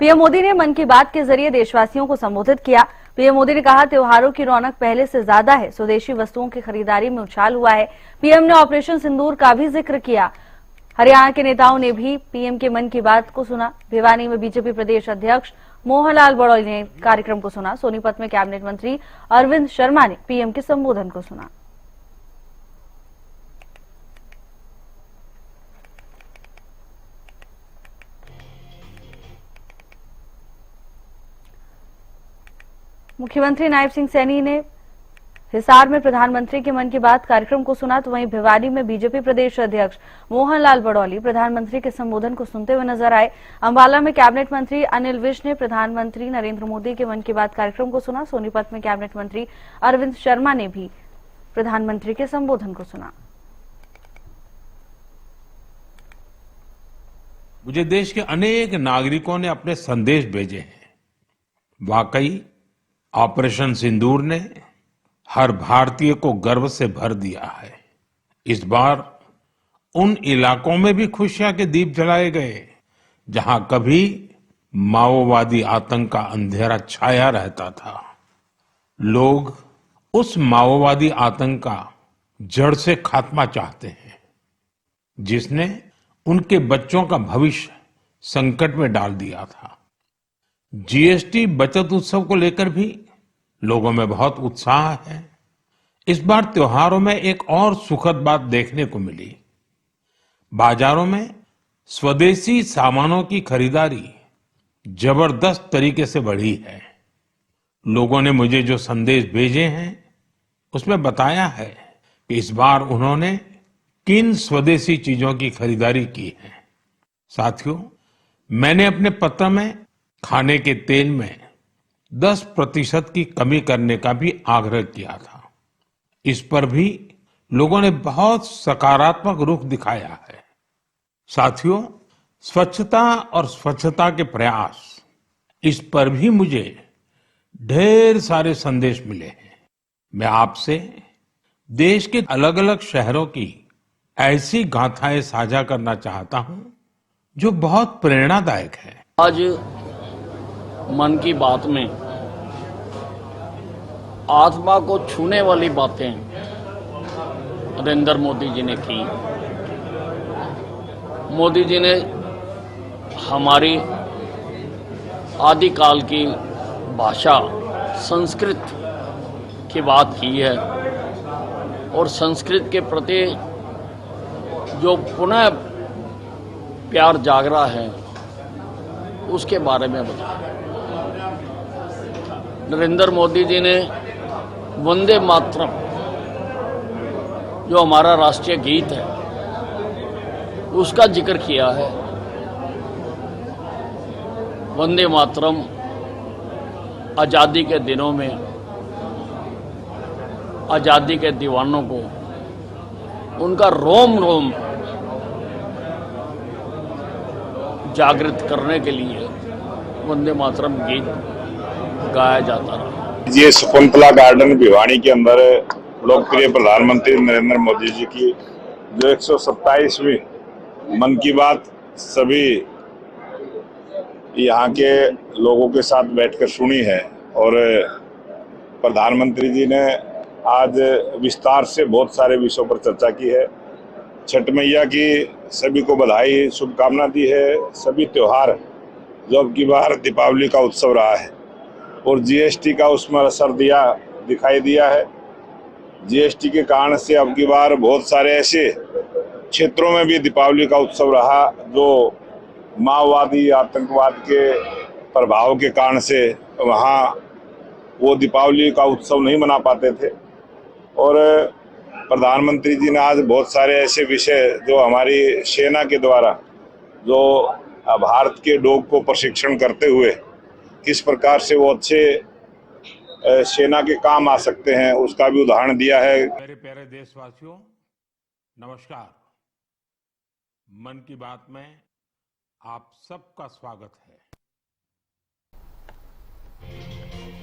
PM Modi ने मन की बात के जरिए देशवासियों को संबोधित किया। पीएम मोदी ने कहा, त्योहारों की रौनक पहले से ज्यादा है, स्वदेशी वस्तुओं की खरीदारी में उछाल हुआ है। पीएम ने ऑपरेशन सिंदूर का भी जिक्र किया। हरियाणा के नेताओं ने भी पीएम के मन की बात को सुना। भिवानी में बीजेपी प्रदेश अध्यक्ष मोहनलाल बड़ौली ने कार्यक्रम को सुना। सोनीपत में कैबिनेट मंत्री अरविंद शर्मा ने पीएम के संबोधन को सुना। मुख्यमंत्री नायब सिंह सैनी ने हिसार में प्रधानमंत्री के मन की बात कार्यक्रम को सुना, तो वहीं भिवानी में बीजेपी प्रदेश अध्यक्ष मोहनलाल बड़ौली प्रधानमंत्री के संबोधन को सुनते हुए नजर आए। अंबाला में कैबिनेट मंत्री अनिल विज ने प्रधानमंत्री नरेंद्र मोदी के मन की बात कार्यक्रम को सुना। सोनीपत में कैबिनेट मंत्री अरविंद शर्मा ने भी प्रधानमंत्री के संबोधन को सुना। मुझे देश के अनेक नागरिकों ने अपने संदेश भेजे हैं। वाकई ऑपरेशन सिंदूर ने हर भारतीय को गर्व से भर दिया है। इस बार उन इलाकों में भी खुशियां के दीप जलाए गए जहां कभी माओवादी आतंक का अंधेरा छाया रहता था। लोग उस माओवादी आतंक का जड़ से खात्मा चाहते हैं, जिसने उनके बच्चों का भविष्य संकट में डाल दिया था। जीएसटी बचत उत्सव को लेकर भी लोगों में बहुत उत्साह है। इस बार त्योहारों में एक और सुखद बात देखने को मिली। बाजारों में स्वदेशी सामानों की खरीदारी जबरदस्त तरीके से बढ़ी है। लोगों ने मुझे जो संदेश भेजे हैं, उसमें बताया है कि इस बार उन्होंने किन स्वदेशी चीजों की खरीदारी की है। साथियों, मैंने अपने पत्र में खाने के तेल में 10% की कमी करने का भी आग्रह किया था। इस पर भी लोगों ने बहुत सकारात्मक रुख दिखाया है। साथियों, स्वच्छता और स्वच्छता के प्रयास, इस पर भी मुझे ढेर सारे संदेश मिले हैं। मैं आपसे देश के अलग अलग शहरों की ऐसी गाथाएं साझा करना चाहता हूं जो बहुत प्रेरणादायक है। आज मन की बात में आत्मा को छूने वाली बातें नरेंद्र मोदी जी ने की। मोदी जी ने हमारी आदिकाल की भाषा संस्कृत की बात की है और संस्कृत के प्रति जो पुनः प्यार जाग रहा है उसके बारे में बताया। नरेंद्र मोदी जी ने वंदे मातरम जो हमारा राष्ट्रीय गीत है उसका जिक्र किया है। वंदे मातरम आज़ादी के दिनों में आज़ादी के दीवानों को उनका रोम रोम जागृत करने के लिए वंदे मातरम गीत गाया जाता रहा। ये शकुंतला गार्डन भिवानी के अंदर लोकप्रिय प्रधानमंत्री नरेंद्र मोदी जी की जो 127वीं मन की बात सभी यहाँ के लोगों के साथ बैठकर सुनी है। और प्रधानमंत्री जी ने आज विस्तार से बहुत सारे विषयों पर चर्चा की है। छठ मैया की सभी को बधाई शुभकामना दी है। सभी त्योहार जो अब की बार दीपावली का उत्सव रहा है और जीएसटी का उसमें असर दिखाई दिया है। जीएसटी के कारण से अब की बार बहुत सारे ऐसे क्षेत्रों में भी दीपावली का उत्सव रहा जो माओवादी आतंकवाद के प्रभाव के कारण से वहाँ वो दीपावली का उत्सव नहीं मना पाते थे। और प्रधानमंत्री जी ने आज बहुत सारे ऐसे विषय जो हमारी सेना के द्वारा जो भारत के डॉग को प्रशिक्षण करते हुए किस प्रकार से वो अच्छे सेना के काम आ सकते हैं उसका भी उदाहरण दिया है। मेरे प्यारे देशवासियों, नमस्कार। मन की बात में आप सबका स्वागत है।